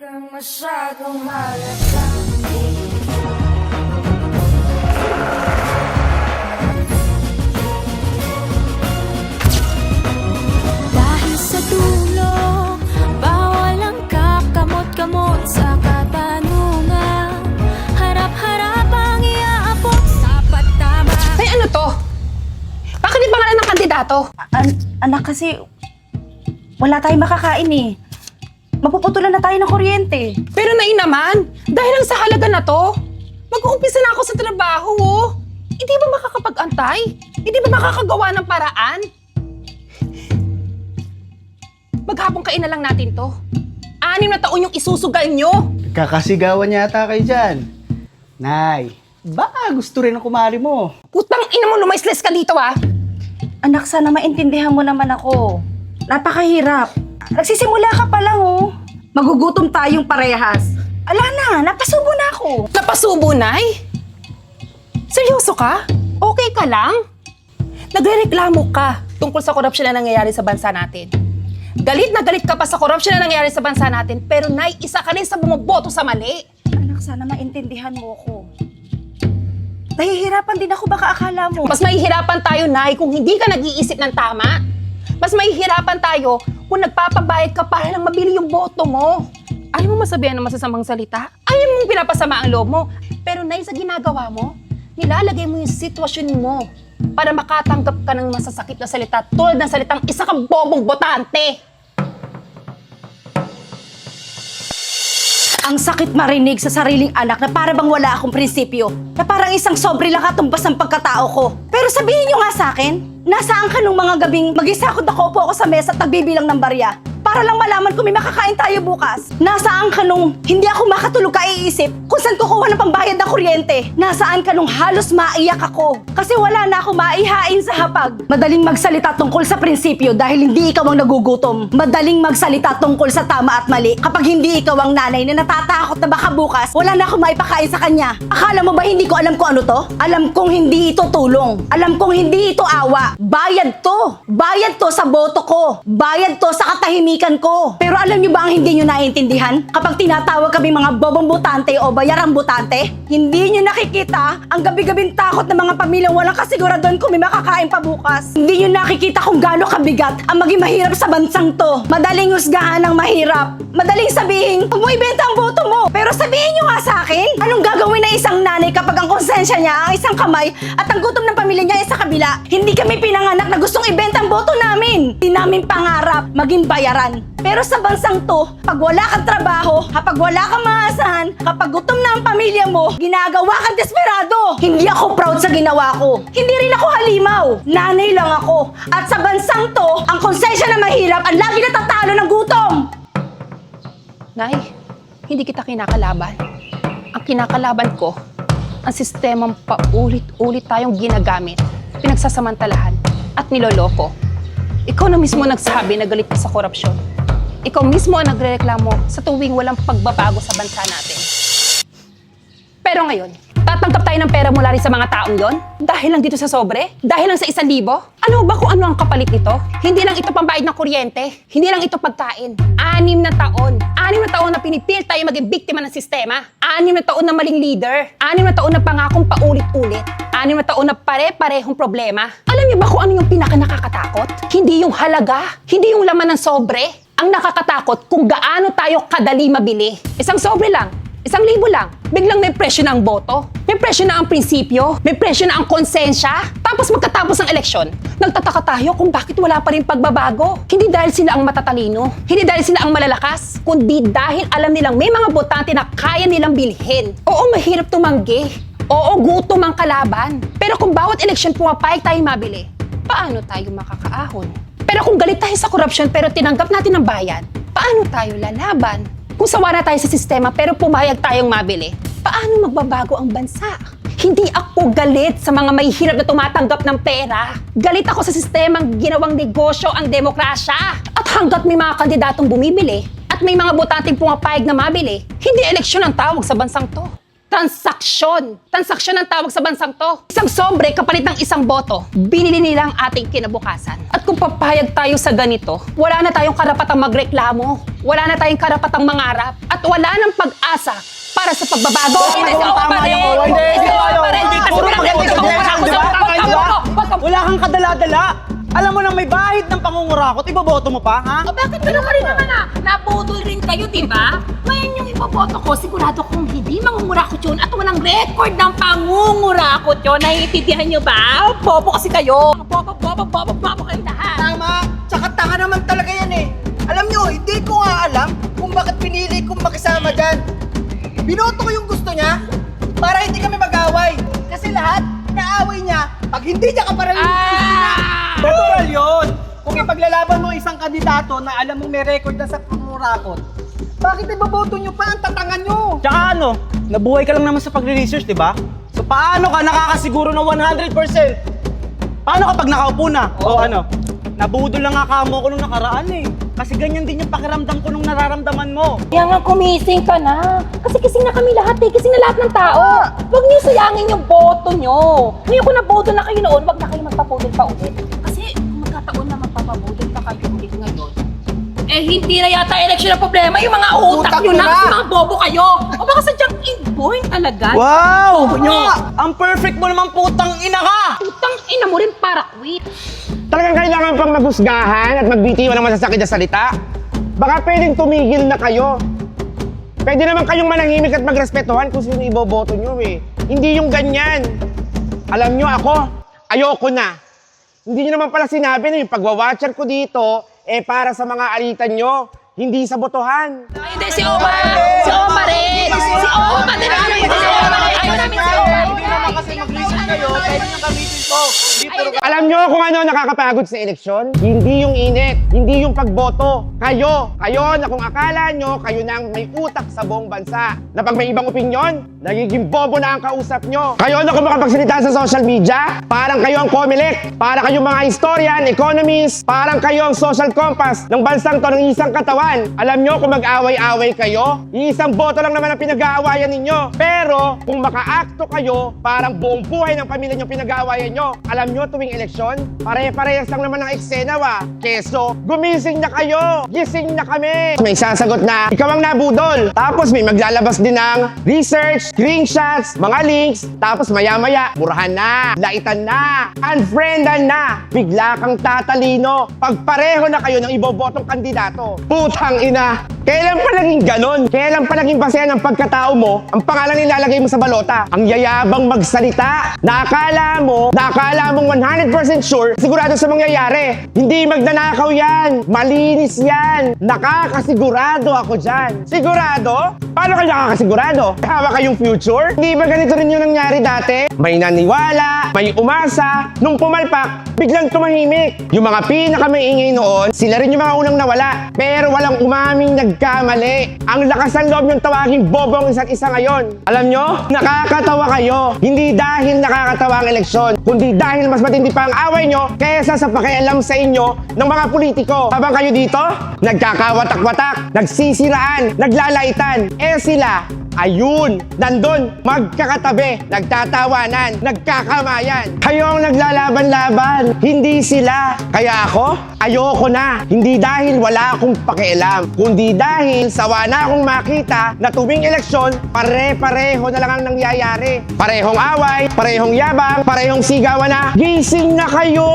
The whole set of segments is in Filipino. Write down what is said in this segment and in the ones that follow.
Kang masyadong halatang Dahil sa dulo, bawal ang kakamot-kamot sa katanungan. Harap-harap ang iaabot, dapat tama. Ay, ano to? Bakit yung pangalan ng kandidato? Anak, kasi wala tayong makakain eh. Mapuputulan na tayo ng kuryente. Pero nai naman, dahil lang sa halaga na to, mag-uumpisa na ako sa trabaho, oh. Hindi ba makakapag-antay? Hindi ba makakagawa ng paraan? Maghapong kain na lang natin to. 6 na taon yung isusugal nyo. Kakasigawan yata kayo dyan. Nay, baka gusto rin ang kumari mo. Putang ina mo, lumaisles ka dito, ah. Anak, sana maintindihan mo naman ako. Napakahirap. Nagsisimula ka pa lang, oh. Magugutom tayong parehas. Ala na, napasubo na ako. Napasubo, Nay? Seryoso ka? Okay ka lang? Nagrereklamo ka tungkol sa korupsyon na nangyayari sa bansa natin. Galit na galit ka pa sa korupsyon na nangyayari sa bansa natin, pero Nay, isa ka rin sa bumoboto sa mali. Anak, sana maintindihan mo ako. Nahihirapan din ako, baka akala mo. Mas mahihirapan tayo, Nay, kung hindi ka nag-iisip ng tama. Mas mahihirapan tayo kung nagpapabayad ka para lang mabili yung boto mo. Ayaw mo masabihan ng masasamang salita? Ayaw mong pinapasama ang loob mo. Pero Nay, sa ginagawa mo, nilalagay mo yung sitwasyon mo para makatanggap ka ng masasakit na salita tulad ng salitang isa kang bobong botante. Ang sakit marinig sa sariling anak na para bang wala akong prinsipyo. Na parang isang sobre lang katumbas ng pagkatao ko. Pero sabihin nyo nga sa akin, nasaan ka nung mga gabing mag-isa ko nakaupo ako sa mesa at nagbibilang ng barya? Para lang malaman kung may makakain tayo bukas. Nasaan ka nung hindi ako makatulog kaiisip kung saan kukuha ng pambayad ng kuryente? Nasaan ka nung halos maiyak ako? Kasi wala na ako maihain sa hapag. Madaling magsalita tungkol sa prinsipyo dahil hindi ikaw ang nagugutom. Madaling magsalita tungkol sa tama at mali kapag hindi ikaw ang nanay na natatakot na baka bukas wala na ako maipakain sa kanya. Akala mo ba hindi ko alam kung ano to? Alam kong hindi ito tulong. Alam kong hindi ito awa. Bayad to. Bayad to sa boto ko. Bayad to sa katahimikan ko. Pero alam nyo ba ang hindi nyo naiintindihan? Kapag tinatawag kami mga bobong butante o bayarang butante, hindi nyo nakikita ang gabi-gabing takot ng mga pamilyang walang kasiguraduhan kung may makakain pa bukas. Hindi nyo nakikita kung gaano kabigat ang maging mahirap sa bansang to. Madaling husgahan ng mahirap. Madaling sabihin, huwag mo ibenta ang boto mo. Pero sabihin nyo nga sa akin, anong gagawin ng isang nanay kapag ang konsensya niya ang isang kamay at ang gutom ng pamilya niya ay sa kabila? Hindi kami pinanganak na gustong ibenta ang boto namin. Hindi namin pangarap maging bayaran. Pero sa bansang to, pag wala kang trabaho, kapag wala kang maasahan, kapag gutom na ang pamilya mo, ginagawa kang desperado. Hindi ako proud sa ginawa ko. Hindi rin ako halimaw. Nanay lang ako. At sa bansang to, ang konsensya na mahirap ang lagi natatalo ng gutom. Nay, hindi kita kinakalaban. Ang kinakalaban ko, ang sistemang paulit-ulit tayong ginagamit, pinagsasamantalahan at niloloko. Ikaw na mismo nagsabi na galit ka sa korupsyon. Ikaw mismo ang nagrereklamo sa tuwing walang pagbabago sa bansa natin. Pero ngayon, tatanggap tayo ng pera mula rin sa mga taong yon? Dahil lang dito sa sobre? Dahil lang sa 1,000? Ano ba kung ano ang kapalit nito? Hindi lang ito pambayad ng kuryente. Hindi lang ito pagkain. 6 na taon. 6 na taon na pinipilit tayo maging biktima ng sistema. 6 na taon na maling leader. 6 na taon na pangakong paulit-ulit. 6 na taon na pare-parehong problema. Alam niyo ba kung ano yung pinaka-nakakatakot? Hindi yung halaga. Hindi yung laman ng sobre. Ang nakakatakot kung gaano tayo kadali mabili. Isang sobre lang. 1,000 lang. Biglang may presyo na ang boto. May presyo na ang prinsipyo. May presyo na ang konsensya. Tapos magkatapos ng eleksyon, nagtataka tayo kung bakit wala pa rin pagbabago. Hindi dahil sila ang matatalino. Hindi dahil sila ang malalakas. Kundi dahil alam nilang may mga botante na kaya nilang bilhin. Oo, mahirap tumanggi. Oo, gutom ang kalaban. Pero kung bawat eleksyon pumapayag tayong mabili, paano tayo makakaahon? Pero kung galit tayo sa korupsyon pero tinanggap natin ang bayan, paano tayo lalaban? Kung sawa na tayo sa sistema pero pumayag tayong mabili, paano magbabago ang bansa? Hindi ako galit sa mga mahihirap na tumatanggap ng pera. Galit ako sa sistemang ginawang negosyo ang demokrasya. At hanggat may mga kandidatong bumibili at may mga botanteng pumapayag na mabili, hindi eleksyon ang tawag sa bansang to. Transaksyon! Transaksyon ang tawag sa bansang to. Isang sobre kapalit ng isang boto. Binili nila ang ating kinabukasan. At kung papayag tayo sa ganito, wala na tayong karapatang magreklamo. Wala na tayong karapatang mangarap. At wala nang pag-asa para sa pagbabago. Hindi Wala kang kadala-dala. Alam mo na may bahid ng pangungurakot, iboboto mo pa, ha? O bakit ganun ka rin naman Nabudol rin kayo, di ba? Ngayon yung ipoboto ko, sigurado kong hindi mangungurakot yun at walang record ng pangungurakot yun. Naiintindihan nyo ba? Bobo kasi kayo. Bobo kayong lahat. Tama! Tsaka tanga naman talaga yan eh. Alam nyo, hindi ko nga alam kung bakit pinili kong makisama dyan. Binoto ko yung gusto niya para hindi kami mag-away. Kasi lahat, kaaway niya pag hindi niya kaparalin yung gusto niya. Natural yun. Kung ipaglalaban mo isang kandidato na alam mong may record na sa pangungurakot, bakit iboboto nyo pa ang tatangan nyo? Tsaka ano, nabuhay ka lang naman sa pagre-research, di ba? So paano ka nakakasiguro na 100%? Paano kapag nakaupo na? O ano, nabudol lang nga kamo ko nung nakaraan eh. Kasi ganyan din yung pakiramdam ko nung nararamdaman mo. Kaya nga kumising ka na. Kasi kising na kami lahat eh. Kising na lahat ng tao. Huwag niyo sayangin yung boto niyo. Ngayon kung nabudol na kayo noon, huwag na kayo magpabudol pa ulit. Kasi kung magkataon na magpapabudol pa kayo ulit ngayon, eh hindi na yata election ang problema. Yung mga utak niyo na kasi mga bobo kayo. O baka sadyang inborn talaga. Wow! Ang perfect mo naman putang ina ka! Utang ina mo rin para quit. Talagang kailangan pang maghusgahan at magbitiwan ng masasakit na salita? Baka pwedeng tumigil na kayo. Pwede naman kayong manahimik at magrespetuhan kung sino iboboto nyo eh. Hindi yung ganyan. Alam nyo ako, ayoko na. Hindi nyo naman pala sinabi na yung pagwawatcher ko dito eh para sa mga alitan nyo, hindi sa botohan. Ay, hindi, si Oma! Si Oma rin! Si Oma din! Si Oma rin! Ayaw namin si Oma! Hindi naman kasi mag-research kayo, pwede nyo gamitin ko. Hindi puro Alam nyo kung ano nakakapagod sa eleksyon? Hindi yung init, hindi yung pagboto. Kayo na kung akala nyo, kayo na ang may utak sa buong bansa. Na pag may ibang opinyon, nagiging bobo na ang kausap nyo. Kayo na kung makapagsalita sa social media, parang kayo ang Comelec, para kayong mga historian, economists, parang kayo ang social compass ng bansang to ng isang katawan. Alam nyo kung mag-away-away kayo, isang boto lang naman ang pinag-aawayan ninyo. Pero kung maka-akto kayo, parang buong buhay ng pamilya nyo pinag-aawayan nyo. Alam nyo tuwing eleksyon, pare-parehas lang naman ng eksena wa. Keso, gumising na kayo! Gising na kami! May sasagot na, ikaw ang nabudol. Tapos may maglalabas din ng research, screenshots, mga links. Tapos maya-maya, murahan na, laitan na, unfriendan na. Bigla kang tatalino. Pag pareho na kayo ng ibobotong kandidato. Putang ina! Kailan pa naging ganon? Kailan pa naging basehan ng pagkatao mo ang pangalan nilalagay mo sa balota? Ang yayabang magsalita. Nakakala mong 100% sure, sigurado sa mangyayari. Hindi magnanakaw yan. Malinis yan. Nakakasigurado ako dyan. Sigurado? Paano kayo nakakasigurado? Hawak kayong future? Hindi ba ganito rin yung nangyari dati? May naniwala, may umasa, nung pumalpak, biglang tumahimik. Yung mga pinakamaingay noon, sila rin yung mga unang nawala. Pero walang umaming nagkamali. Ang lakas ng loob yung tawaging bobo ang isa't isa ngayon. Alam nyo, nakakatawa kayo. Hindi dahil nakakatawa ang eleksyon, kundi dahil mas matindi pa ang away nyo kaysa sa pakialam sa inyo ng mga politiko. Habang kayo dito, nagkakawatak-watak, nagsisiraan, naglalaitan. Eh sila, ayun, nandun, magkakatabi, nagtatawanan, nagkakamayan. Kayo ang naglalaban-laban, hindi sila. Kaya ako, ayoko na. Hindi dahil wala akong pakialam, kundi dahil sawa na akong makita na tuwing eleksyon, pare-pareho na lang ang nangyayari. Parehong away, parehong yabang, parehong sigawan na, gising na kayo!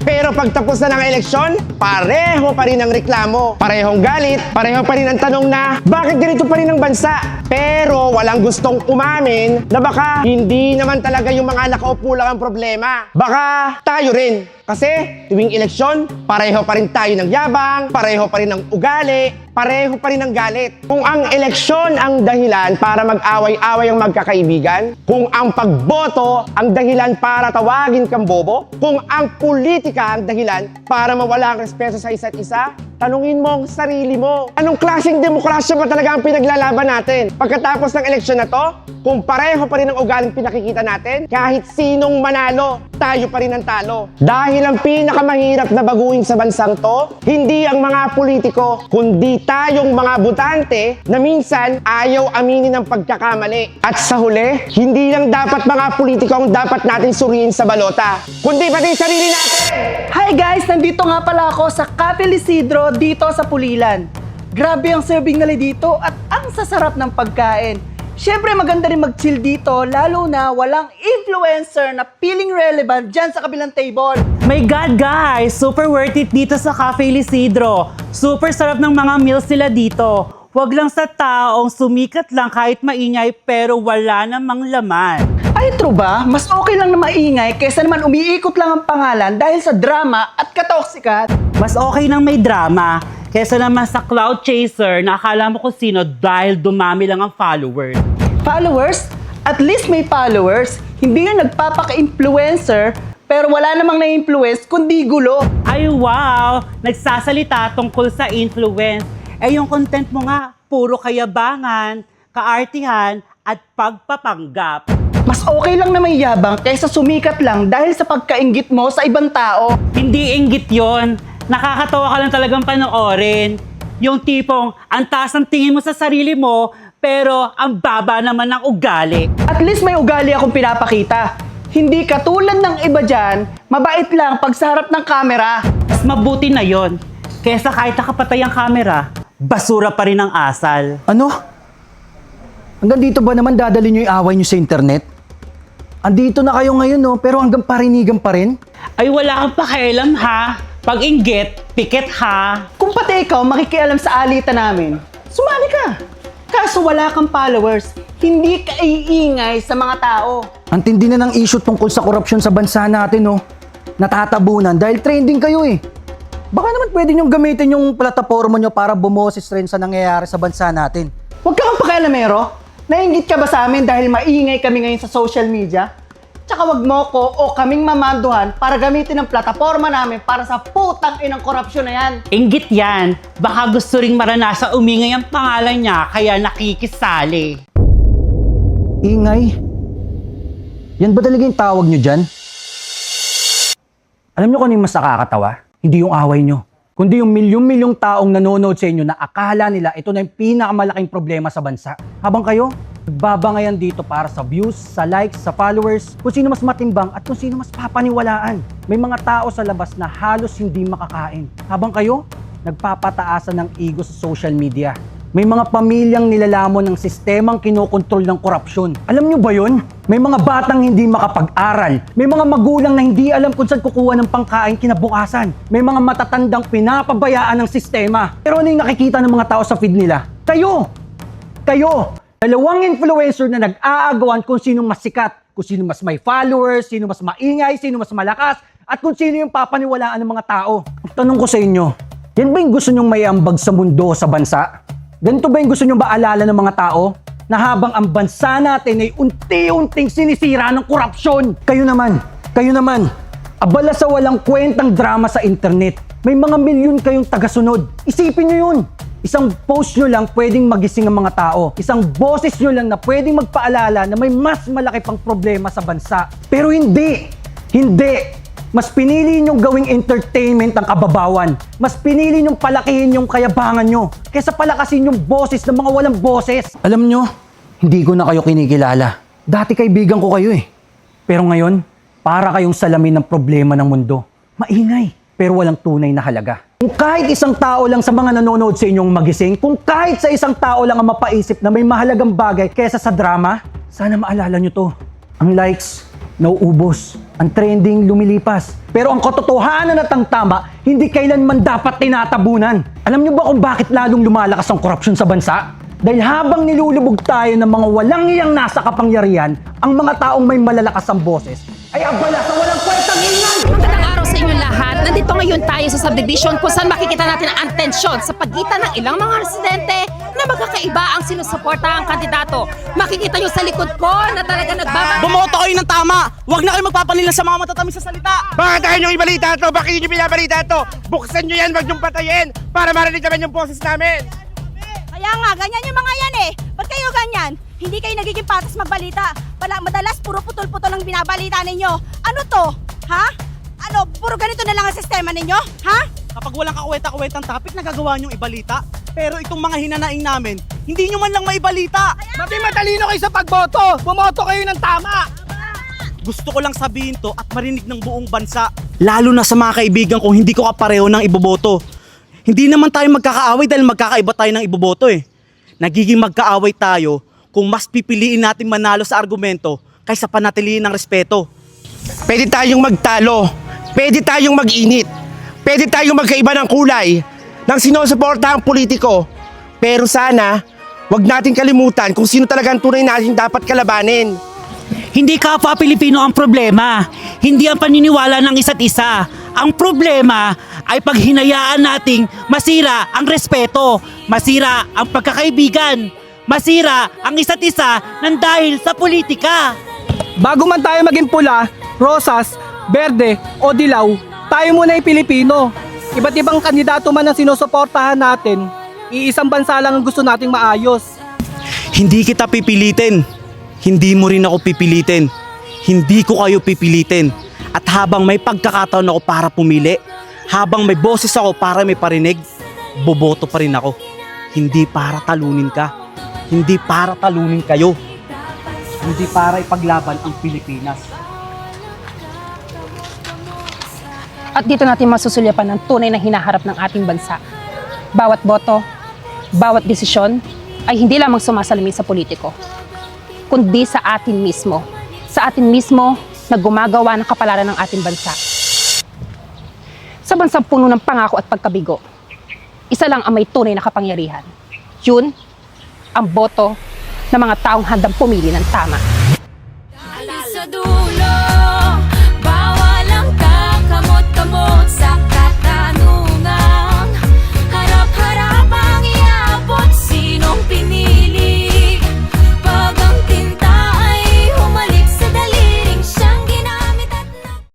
Pero pagtapos na ng eleksyon, pareho pa rin ang reklamo. Parehong galit, pareho pa rin ang tanong na, bakit ganito pa rin ang bansa? Pero walang gustong umamin na baka hindi naman talaga yung mga nakaupo lang ang problema. Baka tayo rin. Kasi tuwing eleksyon, pareho pa rin tayo ng yabang, pareho pa rin ng ugali, pareho pa rin ng galit. Kung ang eleksyon ang dahilan para mag-away-away ang magkakaibigan, kung ang pagboto ang dahilan para tawagin kang bobo, kung ang politika ang dahilan para mawala ang respeto sa isa't isa, tanungin mo ang sarili mo. Anong klaseng demokrasya ba talaga ang pinaglalaban natin? Pagkatapos ng eleksyon na to, kung pareho pa rin ang ugaling pinakikita natin, kahit sinong manalo, tayo pa rin ang talo. Dahil ang pinakamahirap na baguhin sa bansang to, hindi ang mga politiko, kundi tayong mga butante na minsan ayaw aminin ng pagkakamali. At sa huli, hindi lang dapat mga politiko ang dapat natin suriin sa balota, kundi pati sarili natin! Hi guys! Nandito nga pala ako sa Cafe Isidro dito sa Pulilan. Grabe ang serving nila dito at ang sasarap ng pagkain. Siyempre maganda rin mag-chill dito lalo na walang influencer na feeling relevant dyan sa kabilang table. My God, guys! Super worth it dito sa Cafe Isidro. Super sarap ng mga meals nila dito. Huwag lang sa taong sumikat lang kahit maingay pero wala namang laman. Ay, true ba? Mas okay lang na maingay kaysa naman umiikot lang ang pangalan dahil sa drama at katoksikat. Mas okay nang may drama kesa naman sa cloud chaser na akala mo kung sino dahil dumami lang ang followers. Followers? At least may followers. Hindi nga nagpapaka-influencer pero wala namang na-influence kundi gulo. Ay wow! Nagsasalita tungkol sa influence. Eh yung content mo nga, puro kayabangan, kaartihan, at pagpapanggap. Mas okay lang na may yabang kaysa sumikat lang dahil sa pagkainggit mo sa ibang tao. Hindi inggit yon. Nakakatawa ka lang talagang panoorin. Yung tipong, ang taas ng tingin mo sa sarili mo, pero ang baba naman ng ugali. At least may ugali akong pinapakita. Hindi katulad ng iba dyan, mabait lang pag sa harap ng kamera. Mas mabuti na yon. Kesa kahit nakapatay ang kamera, basura pa rin ang asal. Ano? Hanggang dito ba naman dadali nyo yung away nyo sa internet? Andito na kayo ngayon, no? Pero hanggang parinigan pa rin? Ay wala kang pakialam ha. Pag inggit, pikit ha. Kung pati ikaw makikialam sa alitan namin, sumali ka. Kaso wala kang followers, hindi ka iingay sa mga tao. Ang tindi na ng issue tungkol sa korupsyon sa bansa natin, no? Natatabunan dahil trending kayo eh. Baka naman pwede nyong gamitin yung plataforma nyo para bumoses rin sa nangyayari sa bansa natin. Huwag ka kang pakialamero. Nainggit ka ba sa amin dahil maingay kami ngayon sa social media? Tsaka wag mo ko o kaming mamanduhan para gamitin ang plataforma namin para sa putang inang korupsyon na yan. Inggit yan. Baka gusto ring maranasan umingay ang pangalan niya kaya nakikisali. Ingay? Yan ba talaga yung tawag nyo dyan? Alam nyo kung ano yung mas nakakatawa? Hindi yung away nyo, kundi yung milyong-milyong taong nanonood sa inyo na akala nila ito na yung pinakamalaking problema sa bansa. Habang kayo, nagbabangayan dito para sa views, sa likes, sa followers, kung sino mas matimbang at kung sino mas papaniwalaan. May mga tao sa labas na halos hindi makakain. Habang kayo, nagpapataasan ng ego sa social media. May mga pamilyang nilalamon ng sistemang kinokontrol ng korupsyon. Alam nyo ba yun? May mga batang hindi makapag-aral. May mga magulang na hindi alam kung saan kukuha ng pangkain kinabukasan. May mga matatandang pinapabayaan ng sistema. Pero ano yung nakikita ng mga tao sa feed nila? Kayo! Kayo! Dalawang influencer na nag-aagawan kung sino mas sikat, kung sino mas may followers, sino mas maingay, sino mas malakas, at kung sino yung papaniwalaan ng mga tao. Ang tanong ko sa inyo, yan ba yung gusto nyong may ambag sa mundo, sa bansa? Ganito ba yung gusto nyong maalala ng mga tao? Na habang ang bansa natin ay unti-unting sinisira ng korupsyon. Kayo naman, abala sa walang kwentang drama sa internet. May mga milyon kayong tagasunod. Isipin nyo yun. Isang post nyo lang pwedeng magising ang mga tao. Isang boses nyo lang na pwedeng magpaalala na may mas malaki pang problema sa bansa. Pero hindi. Mas pinili nyong gawing entertainment ang kababawan. Mas pinili nyong palakihin yung kayabangan nyo kaysa palakasin yung boses ng mga walang boses. Alam nyo, hindi ko na kayo kinikilala. Dati kaibigan ko kayo eh. Pero ngayon, para kayong salamin ng problema ng mundo. Maingay, pero walang tunay na halaga. Kung kahit isang tao lang sa mga nanonood sa inyong magising, kung kahit sa isang tao lang ang mapaisip na may mahalagang bagay kaysa sa drama, sana maalala nyo to. Ang likes, nauubos. Ang trending, lumilipas. Pero ang katotohanan at ang tama, hindi kailanman dapat tinatabunan. Alam nyo ba kung bakit lalong lumalakas ang korupsyon sa bansa? Dahil habang nilulubog tayo ng mga walang iyang nasa kapangyarihan, ang mga taong may malalakas ang boses ay abala sa walang kwentang ingay! Magandang araw sa inyo lahat. Nandito ngayon tayo sa subdivision kung saan makikita natin ang tensyon sa pagitan ng ilang mga residente na magkakaiba ang sinusuporta ang kandidato. Makikita nyo sa likod ko na talaga nagbabalik. Bumoto kayo ng tama! Huwag na kayo magpapanila sa mga matatamis sa salita! Bakit tayo nyo ibalita ito? Bakit nyo pinabalita ito? Buksan nyo yan, wag nyong patayin para marinig naman yung boses namin! Kaya nga, ganyan yung mga yan eh. Ba't kayo ganyan? Hindi kayo nagiging patas magbalita. Madalas puro putol-putol ang binabalita ninyo. Ano to? Ha? Ano, puro ganito na lang ang sistema ninyo? Ha? Kapag walang kakwenta-kwentang topic, nagagawa niyong ibalita. Pero itong mga hinanaing namin, hindi nyo man lang maibalita. Matalino kayo sa pagboto! Bumoto kayo ng tama! Gusto ko lang sabihin to at marinig ng buong bansa. Lalo na sa mga kaibigan ko, hindi ko kapareho ng iboboto. Hindi naman tayo magkakaaway dahil magkakaiba tayo ng iboboto eh. Nagiging magkaaway tayo kung mas pipiliin natin manalo sa argumento kaysa panatiliin ng respeto. Pwede tayong magtalo, pwede tayong mag-init, pwede tayong magkaiba ng kulay ng sinusuportahang politiko. Pero sana, wag natin kalimutan kung sino talaga ang tunay natin dapat kalabanin. Hindi kapwa Pilipino ang problema. Hindi ang paniniwala ng isa't isa. Ang problema ay pag hinayaan nating masira ang respeto, masira ang pagkakaibigan, masira ang isa't isa nang dahil sa politika. Bago man tayo maging pula, rosas, berde o dilaw, tayo muna yung Pilipino. Iba't ibang kandidato man ang sinusuportahan natin, iisang bansa lang ang gusto nating maayos. Hindi kita pipilitin. Hindi mo rin ako pipilitin. Hindi ko kayo pipilitin. At habang may pagkakataon ako para pumili, habang may boses ako para may parinig, boboto pa rin ako. Hindi para talunin ka. Hindi para talunin kayo. Hindi para ipaglaban ang Pilipinas. At dito natin masusulyapan ang tunay na hinaharap ng ating bansa. Bawat boto, bawat desisyon ay hindi lamang sumasalamin sa politiko, kundi sa atin mismo. Sa atin mismo na gumagawa ng kapalaran ng ating bansa. Sa bansang puno ng pangako at pagkabigo, isa lang ang may tunay na kapangyarihan. Yun, ang boto ng mga taong handang pumili ng tama. Dahil sa dulo